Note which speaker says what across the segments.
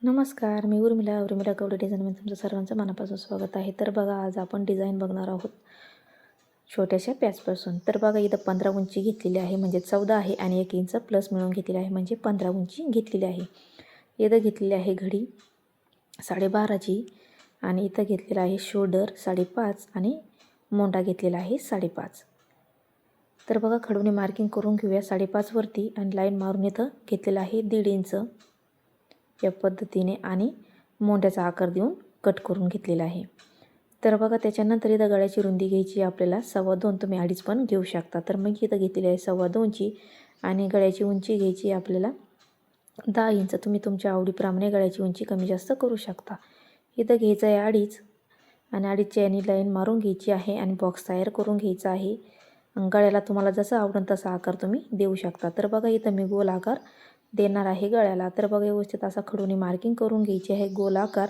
Speaker 1: नमस्कार, मी उर्मिला कवडे डिझाईनमध्ये तुमचं सर्वांचं मनापासून स्वागत आहे. तर बघा, आज आपण डिझाईन बघणार आहोत छोट्याशा पॅचपासून. तर बघा, इथं 15 उंची घेतलेली आहे, म्हणजे 14 आहे आणि 1 इंच प्लस मिळून घेतलेली आहे, म्हणजे 15 उंची घेतलेली आहे. इथं घेतलेली आहे घडी 12.5ची आणि इथं घेतलेला आहे शोल्डर 5.5 आणि मोंडा घेतलेला आहे 5.5. तर बघा, खडूने मार्किंग करून घेऊया 5.5 वरती आणि लाईन मारून इथं घेतलेला आहे 1.5 इंच या पद्धतीने आणि मोंड्याचा आकार देऊन कट करून घेतलेला आहे. तर बघा, त्याच्यानंतर इथं गळ्याची रुंदी घ्यायची आपल्याला 2.25. तुम्ही 2.5 पण घेऊ शकता. तर मग इथं घेतलेली आहे 2.25ची आणि गळ्याची उंची घ्यायची आपल्याला 10 इंच. तुम्ही तुमच्या आवडीप्रमाणे गळ्याची उंची कमी जास्त करू शकता. इथं घ्यायचं आहे 2.5 आणि 2.5ची याने लाईन मारून घ्यायची आहे आणि बॉक्स तयार करून घ्यायचा आहे. गळ्याला तुम्हाला जसं आवडेल तसा आकार तुम्ही देऊ शकता. तर बघा, इथं मी गोल आकार देणार आहे गळ्याला. तर बघा, व्यवस्थित असा खडूने मार्किंग करून घ्यायची आहे गोल आकार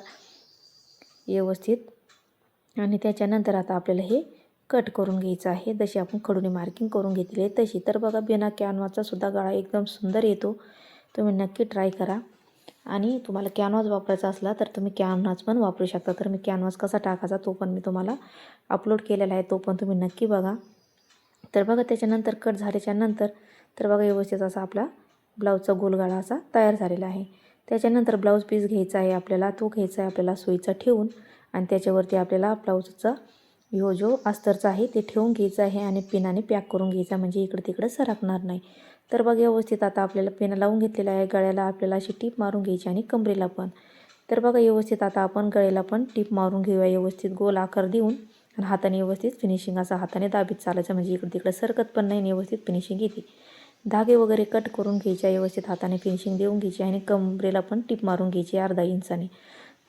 Speaker 1: व्यवस्थित आणि त्याच्यानंतर आता आपल्याला हे कट करून घ्यायचं आहे जशी आपण खडूने मार्किंग करून घेतली आहे तशी. तर बघा, बिना कॅनव्हाचा सुद्धा गळा एकदम सुंदर येतो. तुम्ही नक्की ट्राय करा आणि तुम्हाला कॅनव्हास वापरायचा असला तर तुम्ही कॅनव्हास पण वापरू शकता. तर मी कॅनव्हास कसा टाकायचा तो पण मी तुम्हाला अपलोड केलेला आहे, तो पण तुम्ही नक्की बघा. तर बघा, त्याच्यानंतर कट झाल्याच्यानंतर तर बघा, व्यवस्थित असा आपला ब्लाऊजचा गोलगळा असा तयार झालेला आहे. त्याच्यानंतर ब्लाऊज पीस घ्यायचा आहे आपल्याला, तो घ्यायचा आहे आपल्याला सुईचा ठेवून आणि त्याच्यावरती आपल्याला ब्लाऊजचा जो अस्तरचा आहे ते ठेवून घ्यायचं आहे आणि पिनाने पॅक करून घ्यायचा, म्हणजे इकडे तिकडे सरकणार नाही. तर बघा, व्यवस्थित आता आपल्याला पिन लावून घेतलेला आहे. गळ्याला आपल्याला अशी टीप मारून घ्यायची आणि कमरेला पण. तर बघा, व्यवस्थित आता आपण गळ्याला पण टीप मारून घेऊया व्यवस्थित गोल आकार देऊन आणि हाताने व्यवस्थित फिनिशिंग असं हाताने दाबीत चालायचं, म्हणजे इकडे तिकडे सरकत पण नाही, व्यवस्थित फिनिशिंग येते. धागे वगैरे कट करून घ्यायचे, व्यवस्थित हाताने फिनिशिंग देऊन घ्यायची आणि कमरेला पण टीप मारून घ्यायची 1/2 इंचाने.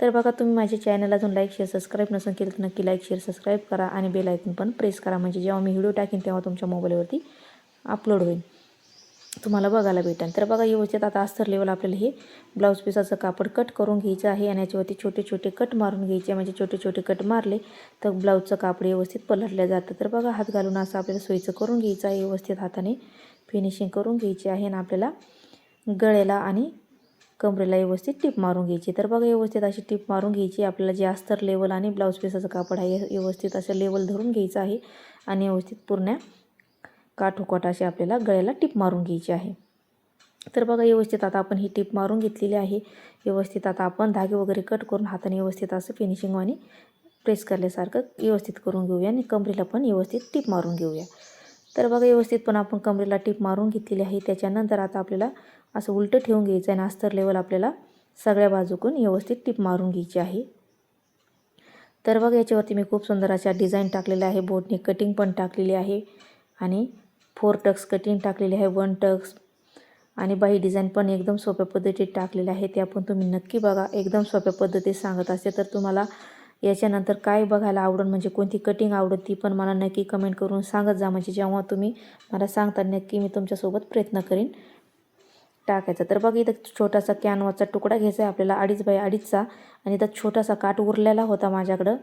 Speaker 1: तर बघा, तुम्ही माझ्या चॅनल अजून लाईक शेअर सबस्क्राईब नसेल केलं तर नक्की लाईक शेअर सबस्क्राईब करा आणि बेल आयकॉन पण प्रेस करा, म्हणजे जेव्हा मी व्हिडिओ टाकीन तेव्हा तुमच्या मोबाईलवरती अपलोड होईल, तुम्हाला बघायला भेटेल. तर बघा, व्यवस्थित आता अस्तर लेवल आपल्याला हे ब्लाऊज पीसाचं कापड कट करून घ्यायचं आहे आणि याच्यावरती छोटे छोटे कट मारून घ्यायचे, म्हणजे छोटे छोटे कट मारले तर ब्लाऊजचं कापड व्यवस्थित पलटलं जातं. तर बघा, हात घालून असं आपल्याला सोयीचं करून घ्यायचं आहे, व्यवस्थित हाताने फिनिशिंग करून घ्यायची आहे आणि आपल्याला गळ्याला आणि कमरेला व्यवस्थित टीप मारून घ्यायची. तर बघा, व्यवस्थित अशी टीप मारून घ्यायची. आपल्याला जे अस्तर लेवल आणि ब्लाऊज पीसाचं कापड आहे व्यवस्थित असं लेवल धरून घ्यायचं आहे आणि व्यवस्थित पूर्ण काठोकाठ अशी आपल्याला गळ्याला टीप मारून घ्यायची आहे. तर बघा, व्यवस्थित आता आपण ही टीप मारून घेतलेली आहे. व्यवस्थित आता आपण धागे वगैरे कट करून हाताने व्यवस्थित असं फिनिशिंग आणि प्रेस करल्यासारखं व्यवस्थित करून घेऊया आणि कमरेला पण व्यवस्थित टीप मारून घेऊया. तर बघा, व्यवस्थित पण आपण कमरेला टीप मारून घेतलेली आहे. त्याच्यानंतर आता आपल्याला असं उलटं ठेवून घ्यायचं आहे आणि अस्तर लेवल आपल्याला सगळ्या बाजूकडून व्यवस्थित टीप मारून घ्यायची आहे. तर बघा, याच्यावरती मी खूप सुंदर अशा डिझाईन टाकलेल्या आहे, बोटने कटिंग पण टाकलेली आहे आणि 4 टक्स कटिंग टाकलेली आहे, 1 टक्स आणि बाही डिझाईन पण एकदम सोप्या पद्धतीत टाकलेले आहे. त्या पण तुम्ही नक्की बघा, एकदम सोप्या पद्धतीत सांगत असते. तर तुम्हाला याच्यानंतर काय बघायला आवडेल, म्हणजे कोणती कटिंग आवडेल ती पण मला नक्की कमेंट करून सांगत जा, म्हणजे जेव्हा तुम्ही मला सांगता नक्की मी तुमच्यासोबत प्रयत्न करीन टाकायचा. तर बघा, इथं छोटासा कॅनव्हाचा तुकडा घ्यायचा आहे आपल्याला 2.5 बाय 2.5चा आणि इथं छोटासा काठ उरलेला होता माझ्याकडं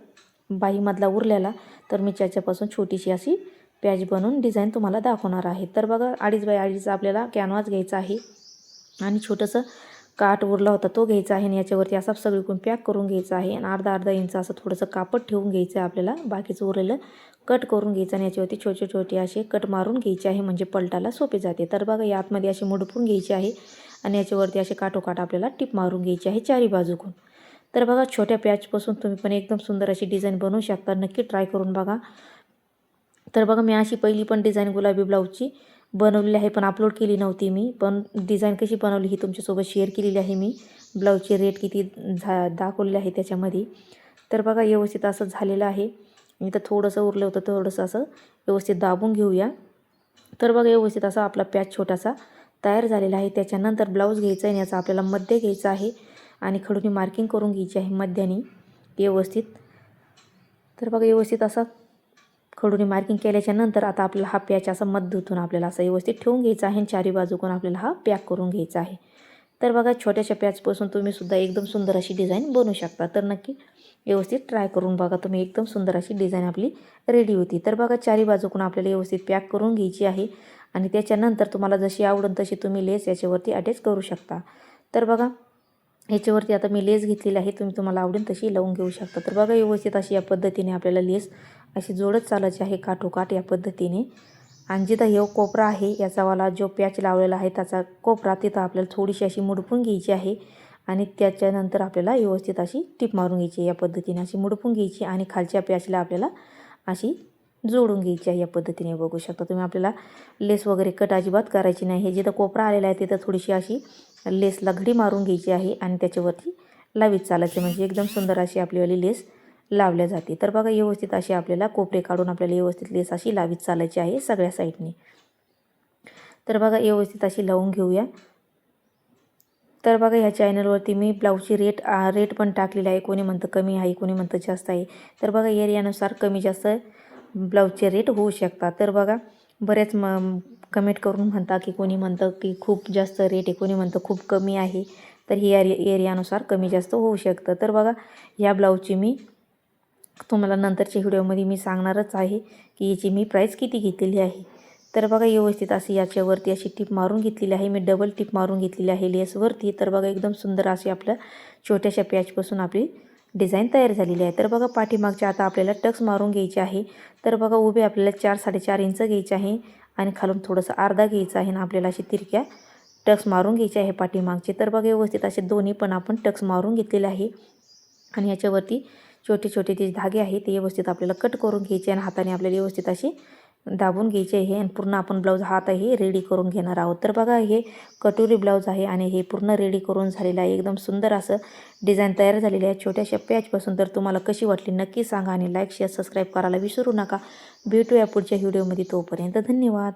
Speaker 1: बाहीमधला उरलेला, तर मी त्याच्यापासून छोटीशी अशी पॅच बनवून डिझाईन तुम्हाला दाखवणार आहे. तर बघा, 2.5 बाय 2.5चा आपल्याला कॅनव्हास घ्यायचा आहे आणि छोटंसं काठ उरला होता तो घ्यायचा आहे आणि याच्यावरती असा सगळीकडून पॅक करून घ्यायचा आहे आणि अर्धा इंच असं थोडंसं कापड ठेवून घ्यायचं आहे आपल्याला. बाकीचं उरलेलं कट करून घ्यायचं आणि याच्यावरती छोटे छोटे असे कट मारून घ्यायचे आहे, म्हणजे पलटायला सोपे जाते. तर बघा, यातमध्ये अशी मुडपून घ्यायची आहे आणि याच्यावरती असे काठोकाठ आपल्याला टीप मारून घ्यायची आहे चारी बाजूकडून. तर बघा, छोट्या पॅचपासून तुम्ही पण एकदम सुंदर अशी डिझाईन बनवू शकता, नक्की ट्राय करून बघा. तर बघा, मी अशी पहिली पण डिझाईन गुलाबी ब्लाऊजची बनवलेली आहे, पण अपलोड केली नव्हती मी, पण डिझाईन कशी बनवली ही तुमच्यासोबत शेअर केलेली आहे मी. ब्लाऊजचे रेट किती दाखवलेले आहे त्याच्यामध्ये. तर बघा, व्यवस्थित असं झालेलं आहे. इथं थोडंसं उरलं होतं, थोडंसं असं व्यवस्थित दाबून घेऊया. तर बघा, व्यवस्थित असा आपला पॅच छोटासा तयार झालेला आहे. त्याच्यानंतर ब्लाऊज घ्यायचा आहे आणि याचा आपल्याला मध्य घ्यायचा आहे आणि खडूने मार्किंग करून घ्यायची आहे मध्याने व्यवस्थित. तर बघा, व्यवस्थित असा खडूने मार्किंग केल्याच्यानंतर आता आपल्याला हा पॅच असा मध्यतून आपल्याला असा व्यवस्थित ठेवून घ्यायचा आहे आणि चारी बाजूकडून आपल्याला हा पॅक करून घ्यायचा आहे. तर बघा, छोट्याशा पॅचपासून तुम्ही सुद्धा एकदम सुंदर अशी डिझाईन बनवू शकता. तर नक्की व्यवस्थित ट्राय करून बघा तुम्ही, एकदम सुंदर अशी डिझाईन आपली रेडी होती. तर बघा, चारी बाजूकडून आपल्याला व्यवस्थित पॅक करून घ्यायची आहे आणि त्याच्यानंतर तुम्हाला जशी आवडेल तशी तुम्ही लेस याच्यावरती अटॅच करू शकता. तर बघा, ह्याच्यावरती आता मी लेस घेतलेली आहे, तुम्हाला आवडेल तशी लावून घेऊ शकता। तर बघा व्यवस्थित अशी या पद्धतीने आपल्याला लेस अशी जोडत चालायची आहे काठोकाठ या पद्धतीने। आणि जिथं हे कोपरा आहे याचावाला जो पॅच लावलेला आहे त्याचा कोपरा तिथं आपल्याला थोडीशी अशी मुडपून घ्यायची आहे आणि त्याच्यानंतर आपल्याला व्यवस्थित अशी टिप मारून घ्यायची या पद्धतीने, अशी मुडपून घ्यायची आणि खालच्या पॅचला आपल्याला अशी जोडून घ्यायची आहे या पद्धतीने। बघू शकता तुम्ही, आपल्याला लेस वगैरे कट अजिबात करायची नाही। हे जिथं कोपरा आलेला आहे तिथं थोडीशी अशी लेसला घडी मारून घ्यायची आहे आणि त्याच्यावरती लावीत चालायचं, म्हणजे एकदम सुंदर अशी आपलीवाली लेस लावल्या जाते। तर बघा व्यवस्थित अशी आपल्याला कोपरे काढून आपल्याला व्यवस्थित लेस अशी लावीत चालायची आहे सगळ्या साईडने। तर बघा व्यवस्थित अशी लावून घेऊया। तर बघा ह्या चॅनलवरती मी ब्लाऊजची रेट पण टाकलेला आहे, कोणी म्हणतं कमी आहे कोणी म्हणतं जास्त आहे। तर बघा एरियानुसार कमी जास्त ब्लाऊजचे रेट होऊ शकतात। तर बघा बरेच कमेंट करून म्हणता की कोणी म्हणतं की खूप जास्त रेट आहे, कोणी म्हणतं खूप कमी आहे। तर ही एरियानुसार कमी जास्त होऊ शकतं। तर बघा ह्या ब्लाऊजची मी तुम्हाला नंतरच्या व्हिडिओमध्ये मी सांगणारच आहे की याची मी प्राईस किती घेतलेली आहे। तर बघा व्यवस्थित अशी याच्यावरती अशी टिप मारून घेतलेली आहे, मी डबल टिप मारून घेतलेली आहे लेसवरती। तर बघा एकदम सुंदर अशी आपल्या छोट्याशा पॅचपासून आपली डिझाईन तयार झालेली आहे। तर बघा पाठीमागच्या आता आपल्याला टक्स मारून घ्यायचे आहे। तर बघा उभे आपल्याला 4-4.5 इंच घ्यायचे आहे आणि खालून थोडंसं अर्धा घ्यायचं आहे ना आपल्याला अशी तिरक्या टक्स मारून घ्यायचे आहे पाठीमागचे। तर बघा व्यवस्थित असे दोन्ही पण आपण टक्स मारून घेतलेले आहे आणि याच्यावरती छोटे छोटे जे धागे आहेत ते व्यवस्थित आपल्याला कट करून घ्यायचे आणि हाताने आपल्याला व्यवस्थित असे दाबून घ्यायचे आहे आणि पूर्ण आपण ब्लाऊज हात आहे रेडी करून घेणार आहोत। तर बघा हे कटोरी ब्लाऊज आहे आणि हे पूर्ण रेडी करून झालेलं आहे, एकदम सुंदर असं डिझाईन तयार झालेली आहे छोट्याशा पॅचपासून। तर तुम्हाला कशी वाटली नक्की सांगा आणि लाईक शेअर सबस्क्राईब करायला विसरू नका। भेटूया पुढच्या व्हिडिओमध्ये, तोपर्यंत धन्यवाद।